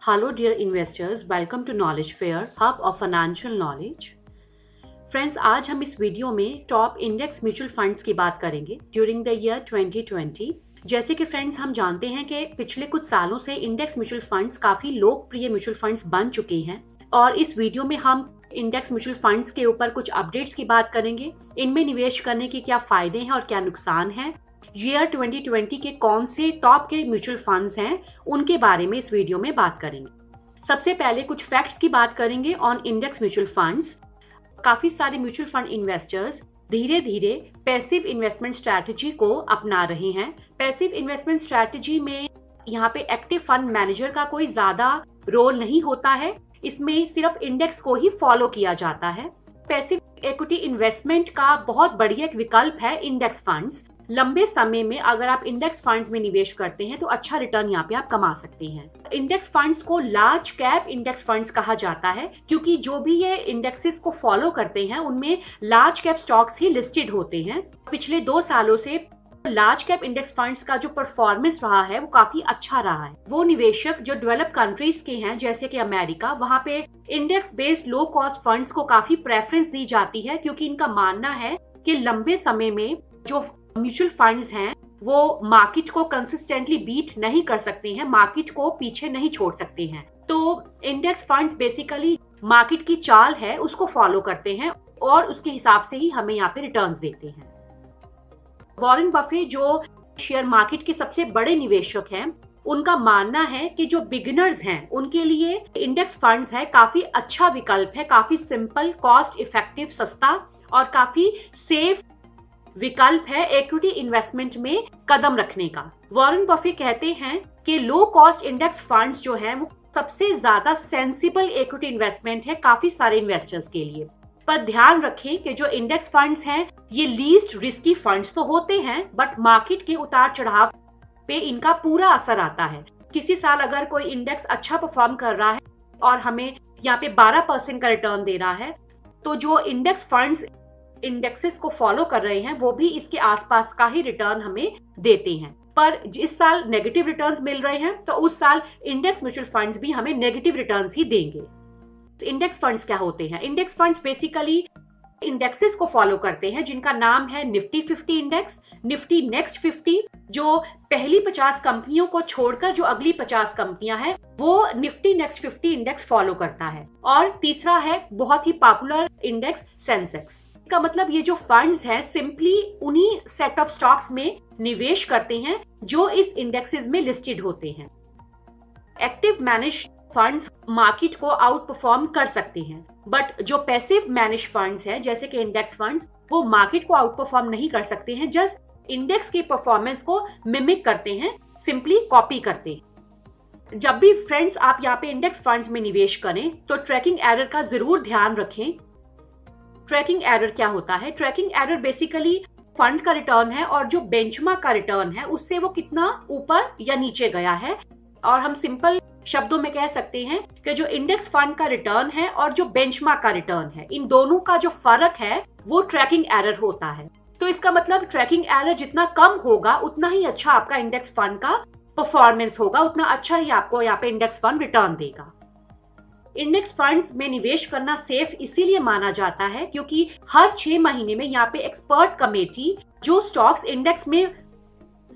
Hello dear investors, welcome to Knowledge Fair, hub of financial knowledge. Friends, आज हम इस video में top index mutual funds की बात करेंगे ड्यूरिंग द ईयर 2020। जैसे कि फ्रेंड्स हम जानते हैं कि पिछले कुछ सालों से इंडेक्स म्यूचुअल फंड्स काफी लोकप्रिय म्यूचुअल फंड्स बन चुके हैं और इस वीडियो में हम इंडेक्स म्यूचुअल फंड्स के ऊपर कुछ अपडेट्स की बात करेंगे। इनमें निवेश करने के क्या फायदे हैं और क्या नुकसान हैं, ईयर 2020 के कौन से टॉप के म्यूचुअल फंड्स हैं उनके बारे में इस वीडियो में बात करेंगे। सबसे पहले कुछ फैक्ट्स की बात करेंगे ऑन इंडेक्स म्यूचुअल फंड्स। काफी सारे म्यूचुअल फंड इन्वेस्टर्स धीरे धीरे पैसिव इन्वेस्टमेंट स्ट्रैटेजी को अपना रहे हैं। पैसिव इन्वेस्टमेंट स्ट्रैटेजी में यहाँ पे एक्टिव फंड मैनेजर का कोई ज्यादा रोल नहीं होता है, इसमें सिर्फ इंडेक्स को ही फॉलो किया जाता है। पैसिव इक्विटी इन्वेस्टमेंट का बहुत बढ़िया एक विकल्प है इंडेक्स फंड्स। लंबे समय में अगर आप इंडेक्स फंड्स में निवेश करते हैं तो अच्छा रिटर्न यहाँ पे आप कमा सकते हैं। इंडेक्स फंड्स को लार्ज कैप इंडेक्स फंड्स कहा जाता है क्योंकि जो भी ये इंडेक्सेस को फॉलो करते हैं उनमें लार्ज कैप स्टॉक्स ही लिस्टेड होते हैं। पिछले 2 सालों से लार्ज कैप इंडेक्स फंड्स का जो परफॉर्मेंस रहा है वो काफी अच्छा रहा है। वो निवेशक जो डेवलप्ड कंट्रीज के हैं जैसे कि अमेरिका, वहां पे index based low cost funds को काफी प्रेफरेंस दी जाती है क्योंकि इनका मानना है कि लंबे समय में जो म्यूचुअल फंड्स हैं वो मार्केट को कंसिस्टेंटली बीट नहीं कर सकते हैं, मार्केट को पीछे नहीं छोड़ सकते हैं। तो इंडेक्स फंड्स बेसिकली मार्केट की चाल है उसको फॉलो करते हैं और उसके हिसाब से ही हमें यहाँ पे रिटर्न्स देते हैं। वॉरेन बफे जो शेयर मार्केट के सबसे बड़े निवेशक हैं, उनका मानना है कि जो बिगिनर्स हैं उनके लिए इंडेक्स फंड्स है काफी अच्छा विकल्प है, काफी सिंपल, कॉस्ट इफेक्टिव, सस्ता और काफी सेफ विकल्प है इक्विटी इन्वेस्टमेंट में कदम रखने का। वॉरेन बफे कहते हैं कि लो कॉस्ट इंडेक्स फंड्स जो है वो सबसे ज्यादा सेंसिबल इक्विटी इन्वेस्टमेंट है काफी सारे इन्वेस्टर्स के लिए। पर ध्यान रखें कि जो इंडेक्स फंड्स हैं ये लीस्ट रिस्की फंड्स तो होते हैं बट मार्केट के उतार चढ़ाव पे इनका पूरा असर आता है। किसी साल अगर कोई इंडेक्स अच्छा परफॉर्म कर रहा है और हमें यहाँ पे 12% का रिटर्न दे रहा है तो जो इंडेक्स फंड्स इंडेक्सेस को फॉलो कर रहे हैं वो भी इसके आसपास का ही रिटर्न हमें देते हैं। पर जिस साल नेगेटिव रिटर्न्स मिल रहे हैं तो उस साल इंडेक्स म्यूचुअल फंड्स भी हमें नेगेटिव रिटर्न्स ही देंगे। इंडेक्स फंड्स क्या होते हैं? इंडेक्स फंड्स बेसिकली इंडेक्सेस को फॉलो करते हैं जिनका नाम है निफ्टी 50 इंडेक्स, निफ्टी नेक्स्ट 50, जो पहली 50 कंपनियों को छोड़कर जो अगली 50 कंपनियां हैं वो निफ्टी नेक्स्ट 50 इंडेक्स फॉलो करता है। और तीसरा है बहुत ही पॉपुलर इंडेक्स सेंसेक्स। इसका मतलब ये जो फंड्स हैं सिंपली उन्हीं सेट ऑफ स्टॉक्स में निवेश करते हैं जो इस इंडेक्सेस में लिस्टेड होते हैं। एक्टिव मैनेज फंड्स मार्केट को आउट परफॉर्म कर सकते हैं बट जो पैसिव मैनेज फंड्स हैं जैसे कि इंडेक्स फंड्स वो मार्केट को आउट परफॉर्म नहीं कर सकते हैं, जस्ट इंडेक्स की परफॉर्मेंस को मिमिक करते हैं, सिंपली कॉपी करते हैं। जब भी फ्रेंड्स आप यहाँ पे इंडेक्स फंड्स में निवेश करें तो ट्रैकिंग एरर का जरूर ध्यान रखें। ट्रैकिंग एरर क्या होता है? ट्रैकिंग एरर बेसिकली फंड का रिटर्न है और जो बेंचमार्क का रिटर्न है उससे वो कितना ऊपर या नीचे गया है। और हम सिंपल शब्दों में कह सकते हैं कि जो इंडेक्स फंड का रिटर्न है और जो बेंचमार्क का रिटर्न है, इन दोनों का जो फर्क है वो ट्रैकिंग एरर होता है। तो इसका मतलब ट्रैकिंग एरर जितना कम होगा उतना ही अच्छा आपका इंडेक्स फंड का परफॉर्मेंस होगा, उतना अच्छा ही आपको यहाँ पे इंडेक्स फंड रिटर्न देगा। इंडेक्स फंड्स में निवेश करना सेफ इसीलिए माना जाता है क्योंकि हर 6 महीने में यहाँ पे एक्सपर्ट कमेटी जो स्टॉक्स इंडेक्स में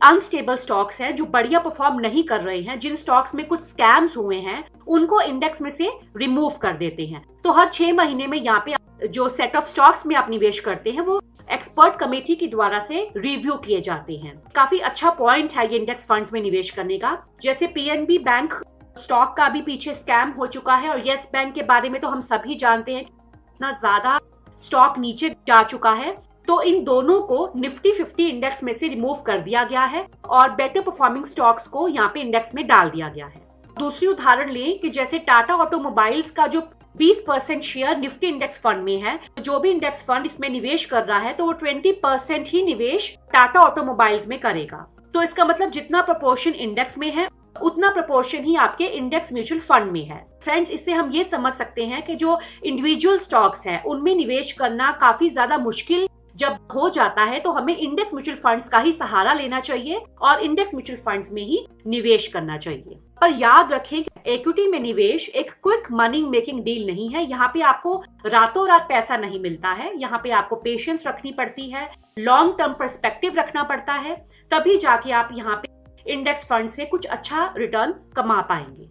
अनस्टेबल स्टॉक्स हैं, जो बढ़िया परफॉर्म नहीं कर रहे हैं, जिन स्टॉक्स में कुछ स्कैम्स हुए हैं, उनको इंडेक्स में से रिमूव कर देते हैं। तो हर 6 महीने में यहाँ पे जो सेट ऑफ स्टॉक्स में आप निवेश करते हैं वो एक्सपर्ट कमेटी के द्वारा से रिव्यू किए जाते हैं। काफी अच्छा पॉइंट है ये इंडेक्स फंड्स में निवेश करने का। जैसे पीएनबी बैंक स्टॉक का भी पीछे स्कैम हो चुका है और येस बैंक के बारे में तो हम सभी जानते हैं इतना ज्यादा स्टॉक नीचे जा चुका है। तो इन दोनों को निफ्टी 50 इंडेक्स में से रिमूव कर दिया गया है और बेटर परफॉर्मिंग स्टॉक्स को यहाँ पे इंडेक्स में डाल दिया गया है। दूसरी उदाहरण लें कि जैसे टाटा ऑटोमोबाइल्स का जो 20% शेयर निफ्टी इंडेक्स फंड में है, जो भी इंडेक्स फंड इसमें निवेश कर रहा है तो वो 20% ही निवेश टाटा ऑटोमोबाइल्स में करेगा। तो इसका मतलब जितना प्रोपोर्शन इंडेक्स में है उतना प्रोपोर्शन ही आपके इंडेक्स म्यूचुअल फंड में है। फ्रेंड्स, इससे हम ये समझ सकते हैं कि जो इंडिविजुअल स्टॉक्स हैं उनमें निवेश करना काफी ज्यादा मुश्किल जब हो जाता है तो हमें इंडेक्स म्यूचुअल फंड्स का ही सहारा लेना चाहिए और इंडेक्स म्यूचुअल फंड्स में ही निवेश करना चाहिए। पर याद रखें कि इक्विटी में निवेश एक क्विक मनी मेकिंग डील नहीं है। यहाँ पे आपको रातों रात पैसा नहीं मिलता है। यहाँ पे आपको पेशेंस रखनी पड़ती है, लॉन्ग टर्म पर्सपेक्टिव रखना पड़ता है, तभी जाके आप यहाँ पे इंडेक्स फंड से कुछ अच्छा रिटर्न कमा पाएंगे।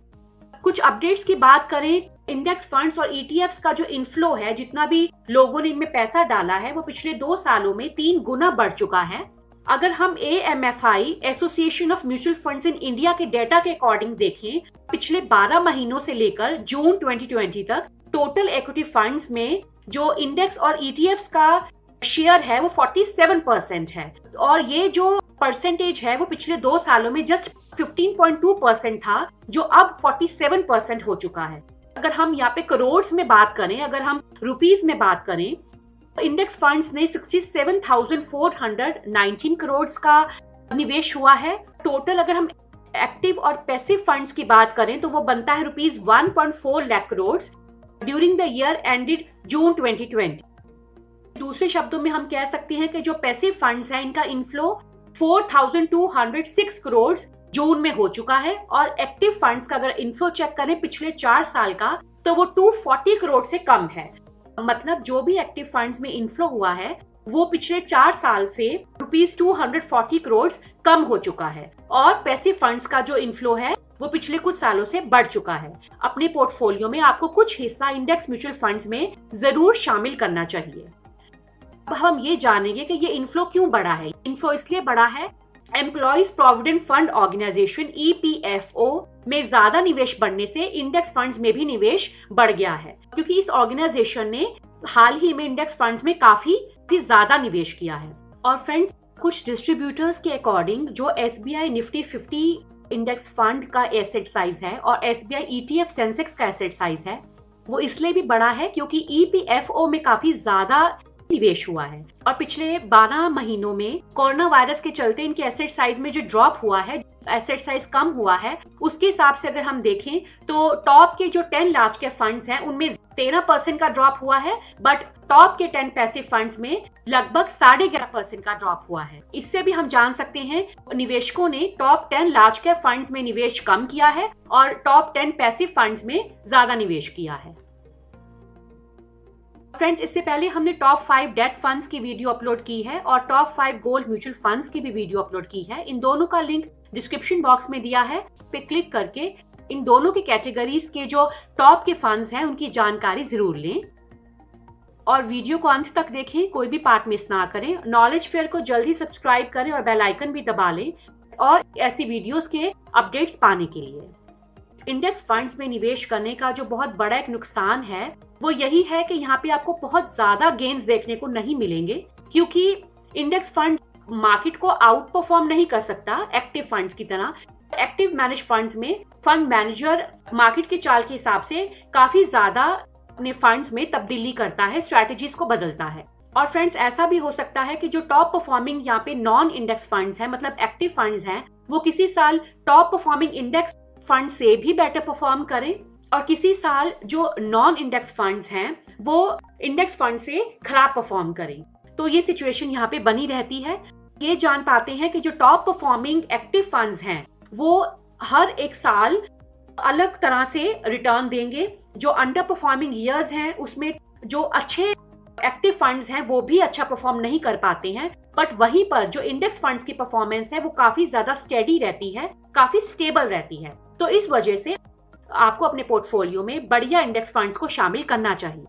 कुछ अपडेट्स की बात करें, इंडेक्स फंड्स और ईटीएफ्स का जो इनफ्लो है, जितना भी लोगों ने इनमें पैसा डाला है, वो पिछले 2 सालों में 3 गुना बढ़ चुका है। अगर हम AMFI association of mutual funds in India के डेटा के अकॉर्डिंग देखें, पिछले 12 महीनों से लेकर जून 2020 तक टोटल इक्विटी फंड्स में जो इंडेक्स और ईटीएफ्स का शेयर है वो 47% है, और ये जो परसेंटेज है वो पिछले 2 सालों में जस्ट 15.2% था, जो अब 47% हो चुका है। अगर हम यहाँ पे करोड़ में बात करें, अगर हम रुपीस में बात करें, इंडेक्स फंड्स ने 67,419 करोड़ का निवेश हुआ है। टोटल अगर हम एक्टिव और पैसिव फंड्स की बात करें तो वो बनता है rupees 1.4 lakh crore during the year ended June 2020। दूसरे शब्दों में हम कह सकते हैं कि जो पैसिव फंड्स हैं, इनका इनफ्लो 4,206 करोड़ जून में हो चुका है, और एक्टिव फंड्स का अगर इनफ्लो चेक करें पिछले 4 साल का, तो वो 240 करोड़ से कम है। मतलब जो भी एक्टिव फंड्स में इनफ्लो हुआ है वो पिछले 4 साल से रुपीस 240 करोड़ कम हो चुका है, और पैसिव फंड्स का जो इनफ्लो है वो पिछले कुछ सालों से बढ़ चुका है। अपने पोर्टफोलियो में आपको कुछ हिस्सा इंडेक्स म्यूचुअल फंड्स में जरूर शामिल करना चाहिए। अब हम ये जानेंगे कि ये इनफ्लो क्यों बढ़ा है। इनफ्लो इसलिए बढ़ा है, employees provident fund organisation EPFO में ज्यादा निवेश बढ़ने से इंडेक्स फंड्स में भी निवेश बढ़ गया है, क्योंकि इस ऑर्गेनाइजेशन ने हाल ही में इंडेक्स फंड्स में काफी ज्यादा निवेश किया है। और फ्रेंड्स, कुछ डिस्ट्रीब्यूटर्स के अकॉर्डिंग जो SBI निफ्टी 50 इंडेक्स फंड का एसेट साइज है और SBI ETF सेंसेक्स का एसेट साइज है, वो इसलिए भी बढ़ा है क्योंकि EPFO में काफी ज्यादा निवेश हुआ है। और पिछले 12 महीनों में कोरोना वायरस के चलते इनके एसेट साइज में जो ड्रॉप हुआ है, एसेट साइज कम हुआ है, उसके हिसाब से अगर हम देखें तो टॉप के जो 10 लार्ज के फंड्स हैं उनमें 13% का ड्रॉप हुआ है, बट टॉप के 10 पैसिव फंड्स में लगभग 11.5% का ड्रॉप हुआ है। इससे भी हम जान सकते हैं निवेशकों ने टॉप 10 लार्ज कैप फंड्स में निवेश कम किया है और टॉप 10 पैसिव फंड्स में ज्यादा निवेश किया है। फ्रेंड्स, इससे पहले हमने टॉप 5 डेट फंड्स की वीडियो अपलोड की है और टॉप 5 गोल्ड म्यूचुअल फंड्स की भी वीडियो अपलोड की है। इन दोनों का लिंक डिस्क्रिप्शन बॉक्स में दिया है, पे क्लिक करके इन दोनों की कैटेगरीज के जो टॉप के फंड्स हैं उनकी जानकारी जरूर लें और वीडियो को अंत तक देखें, कोई भी पार्ट मिस ना करें। नॉलेज फेयर को जल्दी सब्सक्राइब करें और बेल आइकन भी दबा लें और ऐसी वीडियोस के अपडेट्स पाने के लिए। इंडेक्स फंड्स में निवेश करने का जो बहुत बड़ा एक नुकसान है वो यही है कि यहाँ पे आपको बहुत ज्यादा गेन्स देखने को नहीं मिलेंगे, क्योंकि इंडेक्स फंड मार्केट को आउट परफॉर्म नहीं कर सकता एक्टिव फंड्स की तरह। एक्टिव मैनेज फंड्स में फंड मैनेजर मार्केट के चाल के हिसाब से काफी ज्यादा अपने फंड्स में तब्दीली करता है, स्ट्रैटेजीज को बदलता है। और फ्रेंड्स, ऐसा भी हो सकता है कि जो टॉप परफॉर्मिंग यहाँ पे नॉन इंडेक्स फंड्स हैं, मतलब एक्टिव फंड्स हैं, वो किसी साल टॉप परफॉर्मिंग इंडेक्स फंड से भी बेटर परफॉर्म करें और किसी साल जो नॉन इंडेक्स फंड्स हैं वो इंडेक्स फंड से खराब परफॉर्म करें। तो ये सिचुएशन यहाँ पे बनी रहती है। ये जान पाते हैं कि जो टॉप परफॉर्मिंग एक्टिव फंड्स हैं वो हर एक साल अलग तरह से रिटर्न देंगे। जो अंडर परफॉर्मिंग ईयर्स हैं उसमें जो अच्छे एक्टिव फंड्स हैं वो भी अच्छा परफॉर्म नहीं कर पाते हैं, बट वहीं पर जो इंडेक्स फंड्स की परफॉर्मेंस है वो काफी ज्यादा स्टेडी रहती है, काफी स्टेबल रहती है। तो इस वजह से आपको अपने पोर्टफोलियो में बढ़िया इंडेक्स फंड्स को शामिल करना चाहिए।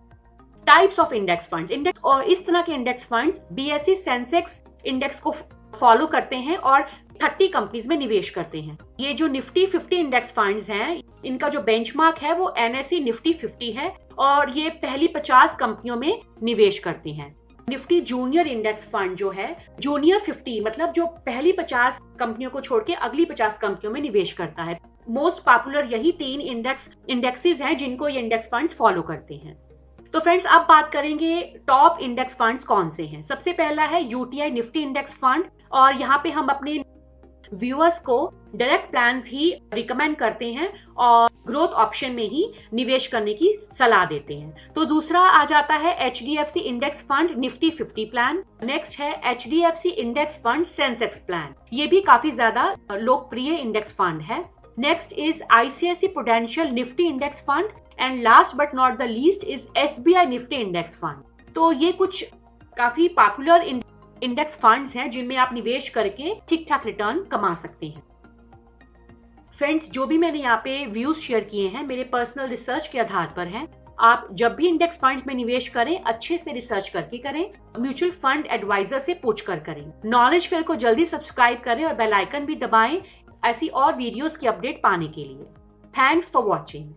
Types of index funds, index और इस तरह के index funds BSE Sensex index को फॉलो करते हैं और 30 कंपनीज में निवेश करते हैं। ये जो निफ्टी 50 इंडेक्स फंड्स हैं, इनका जो बेंचमार्क है वो NSE निफ्टी 50 है और ये पहली 50 कंपनियों में निवेश करते हैं। निफ्टी जूनियर इंडेक्स फंड जो है, जूनियर 50 मतलब जो पहली 50 कंपनियों को छोड़ के अगली 50 कंपनियों में निवेश करता है। मोस्ट पॉपुलर यही 3 इंडेक्सेस हैं जिनको ये इंडेक्स फंड्स फॉलो करते हैं। तो फ्रेंड्स, अब बात करेंगे टॉप इंडेक्स फंड्स कौन से हैं। सबसे पहला है UTI निफ्टी इंडेक्स फंड और यहाँ पे हम अपने व्यूअर्स को डायरेक्ट प्लान्स ही रिकमेंड करते हैं और ग्रोथ ऑप्शन में ही निवेश करने की सलाह देते हैं। तो दूसरा आ जाता है HDFC index fund Nifty 50 plan. Next है HDFC index fund Sensex plan, ये भी काफी ज्यादा लोकप्रिय इंडेक्स फंड है। Next is ICICI prudential Nifty index fund and last but not the least is SBI Nifty index fund. तो ये कुछ काफी पॉपुलर इंडेक्स फंड्स हैं जिनमें आप निवेश करके ठीक ठाक रिटर्न कमा सकते हैं। फ्रेंड्स, जो भी मैंने यहाँ पे व्यूज शेयर किए हैं मेरे पर्सनल रिसर्च के आधार पर हैं। आप जब भी इंडेक्स फंड्स में निवेश करें अच्छे से रिसर्च करके करें, म्यूचुअल फंड एडवाइजर से पूछ कर करें। नॉलेज फेयर को जल्दी सब्सक्राइब करें और बेल आइकन भी दबाएं ऐसी और वीडियोस की अपडेट पाने के लिए। Thanks for watching.